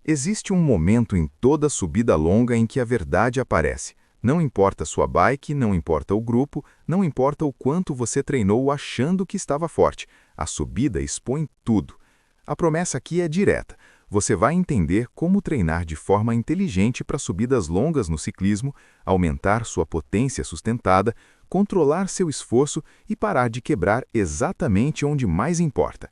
Existe um momento em toda subida longa em que a verdade aparece. Não importa sua bike, não importa o grupo, não importa o quanto você treinou achando que estava forte. A subida expõe tudo. A promessa aqui é direta. Você vai entender como treinar de forma inteligente para subidas longas no ciclismo, aumentar sua potência sustentada, controlar seu esforço e parar de quebrar exatamente onde mais importa.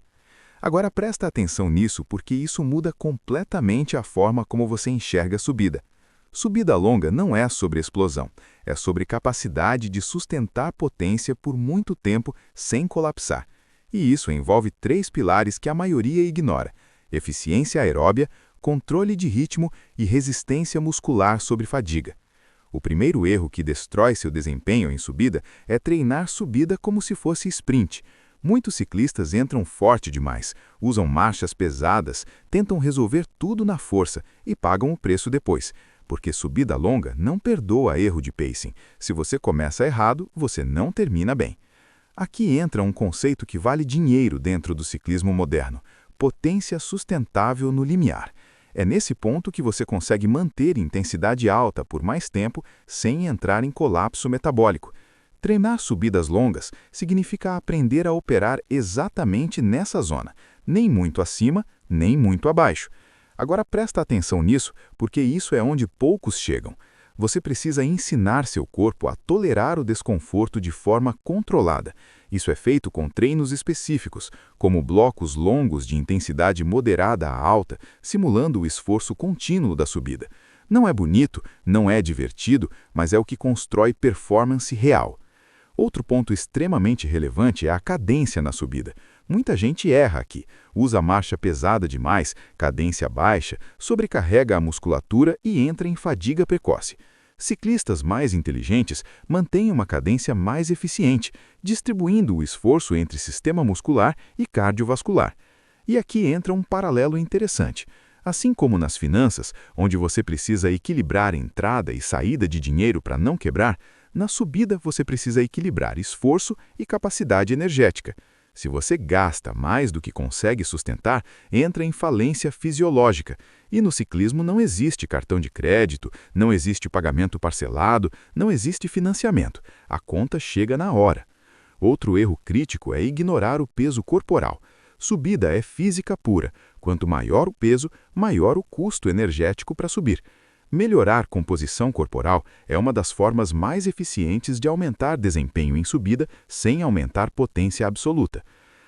Agora presta atenção nisso porque isso muda completamente a forma como você enxerga a subida. Subida longa não é sobre explosão, é sobre capacidade de sustentar potência por muito tempo sem colapsar. E isso envolve três pilares que a maioria ignora: eficiência aeróbia, controle de ritmo e resistência muscular sobre fadiga. O primeiro erro que destrói seu desempenho em subida é treinar subida como se fosse sprint. Muitos ciclistas entram forte demais, usam marchas pesadas, tentam resolver tudo na força e pagam o preço depois, porque subida longa não perdoa erro de pacing. Se você começa errado, você não termina bem. Aqui entra um conceito que vale dinheiro dentro do ciclismo moderno: potência sustentável no limiar. É nesse ponto que você consegue manter intensidade alta por mais tempo sem entrar em colapso metabólico. Treinar subidas longas significa aprender a operar exatamente nessa zona, nem muito acima, nem muito abaixo. Agora presta atenção nisso, porque isso é onde poucos chegam. Você precisa ensinar seu corpo a tolerar o desconforto de forma controlada. Isso é feito com treinos específicos, como blocos longos de intensidade moderada a alta, simulando o esforço contínuo da subida. Não é bonito, não é divertido, mas é o que constrói performance real. Outro ponto extremamente relevante é a cadência na subida. Muita gente erra aqui, usa marcha pesada demais, cadência baixa, sobrecarrega a musculatura e entra em fadiga precoce. Ciclistas mais inteligentes mantêm uma cadência mais eficiente, distribuindo o esforço entre sistema muscular e cardiovascular. E aqui entra um paralelo interessante. Assim como nas finanças, onde você precisa equilibrar entrada e saída de dinheiro para não quebrar, na subida você precisa equilibrar esforço e capacidade energética. Se você gasta mais do que consegue sustentar, entra em falência fisiológica. E no ciclismo não existe cartão de crédito, não existe pagamento parcelado, não existe financiamento. A conta chega na hora. Outro erro crítico é ignorar o peso corporal. Subida é física pura. Quanto maior o peso, maior o custo energético para subir. Melhorar composição corporal é uma das formas mais eficientes de aumentar desempenho em subida sem aumentar potência absoluta.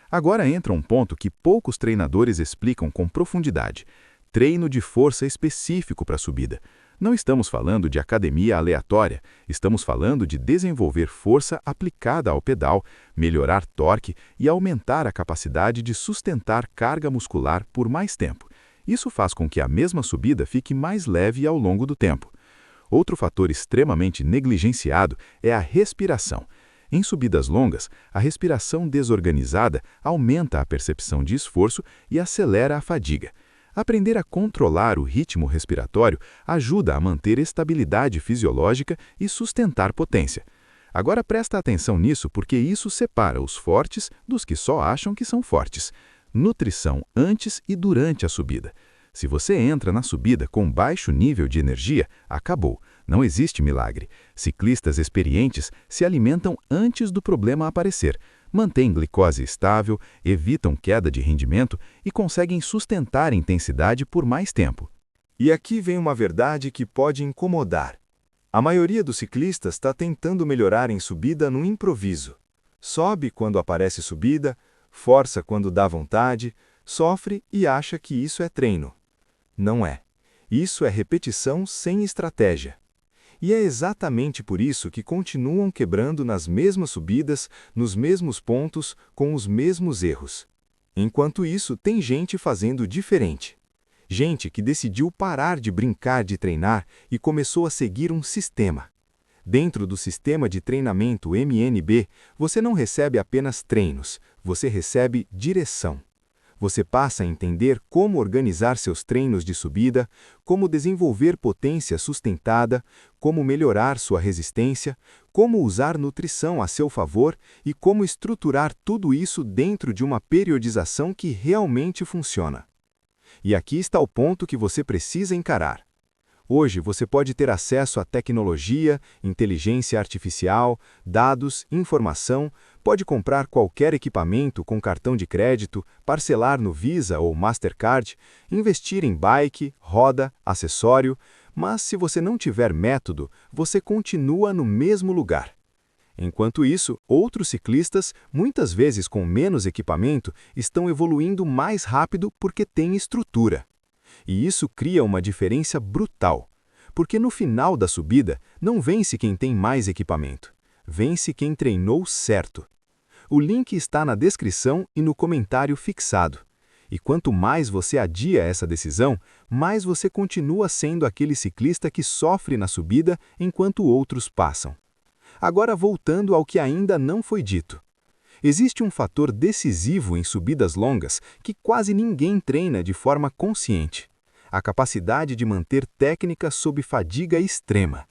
Agora entra um ponto que poucos treinadores explicam com profundidade: treino de força específico para subida. Não estamos falando de academia aleatória, estamos falando de desenvolver força aplicada ao pedal, melhorar torque e aumentar a capacidade de sustentar carga muscular por mais tempo. Isso faz com que a mesma subida fique mais leve ao longo do tempo. Outro fator extremamente negligenciado é a respiração. Em subidas longas, a respiração desorganizada aumenta a percepção de esforço e acelera a fadiga. Aprender a controlar o ritmo respiratório ajuda a manter estabilidade fisiológica e sustentar potência. Agora presta atenção nisso porque isso separa os fortes dos que só acham que são fortes. Nutrição antes e durante a subida. Se você entra na subida com baixo nível de energia, acabou. Não existe milagre. Ciclistas experientes se alimentam antes do problema aparecer, mantêm glicose estável, evitam queda de rendimento e conseguem sustentar a intensidade por mais tempo. E aqui vem uma verdade que pode incomodar. A maioria dos ciclistas está tentando melhorar em subida no improviso. Sobe quando aparece subida, força quando dá vontade, sofre e acha que isso é treino. Não é. Isso é repetição sem estratégia. E é exatamente por isso que continuam quebrando nas mesmas subidas, nos mesmos pontos, com os mesmos erros. Enquanto isso, tem gente fazendo diferente. Gente que decidiu parar de brincar de treinar e começou a seguir um sistema. Dentro do sistema de treinamento MNB, você não recebe apenas treinos, você recebe direção. Você passa a entender como organizar seus treinos de subida, como desenvolver potência sustentada, como melhorar sua resistência, como usar nutrição a seu favor e como estruturar tudo isso dentro de uma periodização que realmente funciona. E aqui está o ponto que você precisa encarar. Hoje você pode ter acesso à tecnologia, inteligência artificial, dados, informação, pode comprar qualquer equipamento com cartão de crédito, parcelar no Visa ou Mastercard, investir em bike, roda, acessório, mas se você não tiver método, você continua no mesmo lugar. Enquanto isso, outros ciclistas, muitas vezes com menos equipamento, estão evoluindo mais rápido porque têm estrutura. E isso cria uma diferença brutal, porque no final da subida não vence quem tem mais equipamento, vence quem treinou certo. O link está na descrição e no comentário fixado. E quanto mais você adia essa decisão, mais você continua sendo aquele ciclista que sofre na subida enquanto outros passam. Agora voltando ao que ainda não foi dito. Existe um fator decisivo em subidas longas que quase ninguém treina de forma consciente: a capacidade de manter técnica sob fadiga extrema.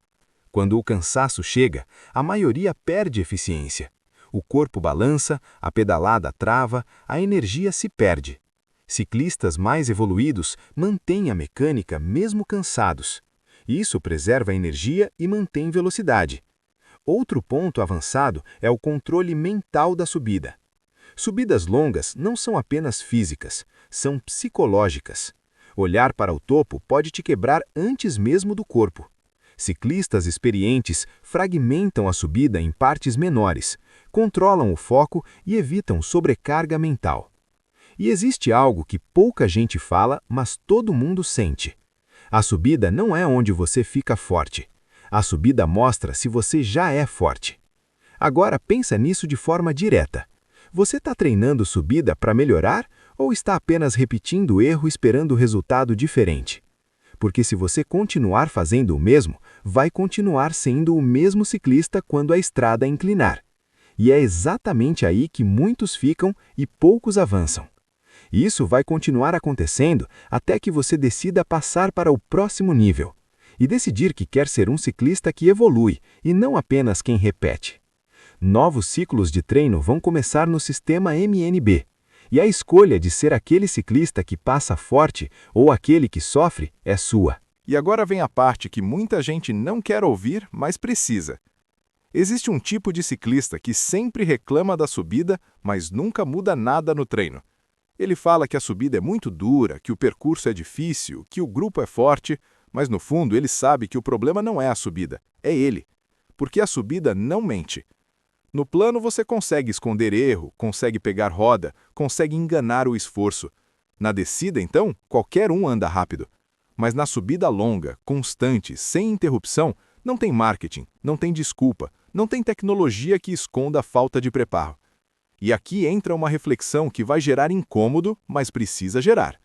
Quando o cansaço chega, a maioria perde eficiência. O corpo balança, a pedalada trava, a energia se perde. Ciclistas mais evoluídos mantêm a mecânica mesmo cansados. Isso preserva a energia e mantém velocidade. Outro ponto avançado é o controle mental da subida. Subidas longas não são apenas físicas, são psicológicas. Olhar para o topo pode te quebrar antes mesmo do corpo. Ciclistas experientes fragmentam a subida em partes menores, controlam o foco e evitam sobrecarga mental. E existe algo que pouca gente fala, mas todo mundo sente. A subida não é onde você fica forte. A subida mostra se você já é forte. Agora pensa nisso de forma direta. Você está treinando subida para melhorar ou está apenas repetindo o erro esperando resultado diferente? Porque se você continuar fazendo o mesmo, vai continuar sendo o mesmo ciclista quando a estrada inclinar. E é exatamente aí que muitos ficam e poucos avançam. Isso vai continuar acontecendo até que você decida passar para o próximo nível e decidir que quer ser um ciclista que evolui e não apenas quem repete. Novos ciclos de treino vão começar no sistema MNB, e a escolha de ser aquele ciclista que passa forte ou aquele que sofre é sua. E agora vem a parte que muita gente não quer ouvir, mas precisa. Existe um tipo de ciclista que sempre reclama da subida, mas nunca muda nada no treino. Ele fala que a subida é muito dura, que o percurso é difícil, que o grupo é forte, mas no fundo ele sabe que o problema não é a subida, é ele. Porque a subida não mente. No plano você consegue esconder erro, consegue pegar roda, consegue enganar o esforço. Na descida, então, qualquer um anda rápido. Mas na subida longa, constante, sem interrupção, não tem marketing, não tem desculpa, não tem tecnologia que esconda a falta de preparo. E aqui entra uma reflexão que vai gerar incômodo, mas precisa gerar.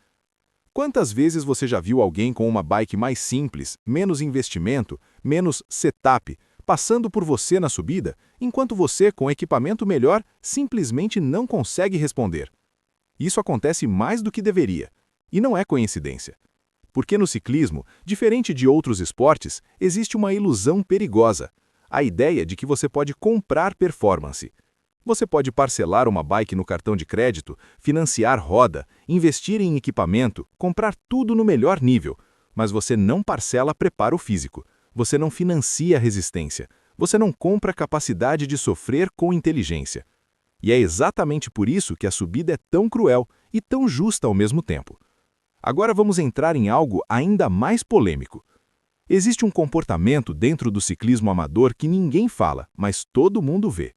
Quantas vezes você já viu alguém com uma bike mais simples, menos investimento, menos setup, passando por você na subida, enquanto você, com equipamento melhor, simplesmente não consegue responder? Isso acontece mais do que deveria. E não é coincidência. Porque no ciclismo, diferente de outros esportes, existe uma ilusão perigosa: a ideia de que você pode comprar performance. Você pode parcelar uma bike no cartão de crédito, financiar roda, investir em equipamento, comprar tudo no melhor nível, mas você não parcela preparo físico, você não financia resistência, você não compra capacidade de sofrer com inteligência. E é exatamente por isso que a subida é tão cruel e tão justa ao mesmo tempo. Agora vamos entrar em algo ainda mais polêmico. Existe um comportamento dentro do ciclismo amador que ninguém fala, mas todo mundo vê.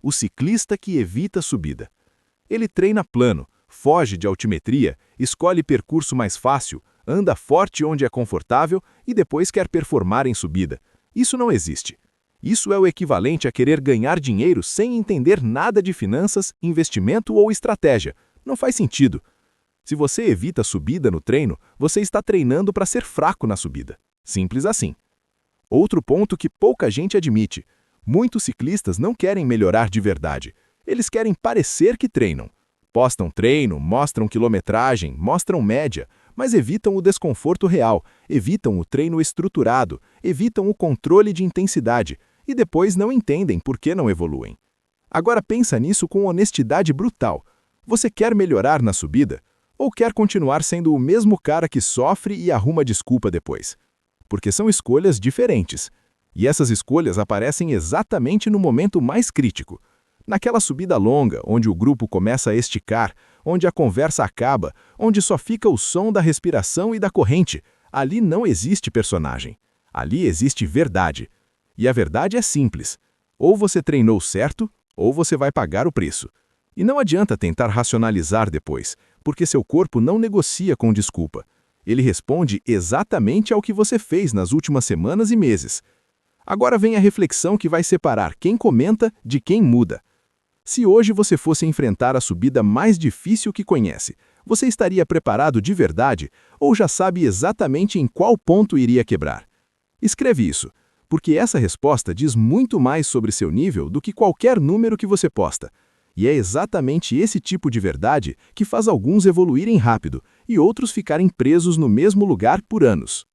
O ciclista que evita subida. Ele treina plano, foge de altimetria, escolhe percurso mais fácil, anda forte onde é confortável e depois quer performar em subida. Isso não existe. Isso é o equivalente a querer ganhar dinheiro sem entender nada de finanças, investimento ou estratégia. Não faz sentido. Se você evita subida no treino, você está treinando para ser fraco na subida. Simples assim. Outro ponto que pouca gente admite: muitos ciclistas não querem melhorar de verdade. Eles querem parecer que treinam. Postam treino, mostram quilometragem, mostram média, mas evitam o desconforto real, evitam o treino estruturado, evitam o controle de intensidade e depois não entendem por que não evoluem. Agora pensa nisso com honestidade brutal. Você quer melhorar na subida? Ou quer continuar sendo o mesmo cara que sofre e arruma desculpa depois? Porque são escolhas diferentes. E essas escolhas aparecem exatamente no momento mais crítico. Naquela subida longa, onde o grupo começa a esticar, onde a conversa acaba, onde só fica o som da respiração e da corrente, ali não existe personagem. Ali existe verdade. E a verdade é simples. Ou você treinou certo, ou você vai pagar o preço. E não adianta tentar racionalizar depois, porque seu corpo não negocia com desculpa. Ele responde exatamente ao que você fez nas últimas semanas e meses. Agora vem a reflexão que vai separar quem comenta de quem muda. Se hoje você fosse enfrentar a subida mais difícil que conhece, você estaria preparado de verdade ou já sabe exatamente em qual ponto iria quebrar? Escreve isso, porque essa resposta diz muito mais sobre seu nível do que qualquer número que você posta. E é exatamente esse tipo de verdade que faz alguns evoluírem rápido e outros ficarem presos no mesmo lugar por anos.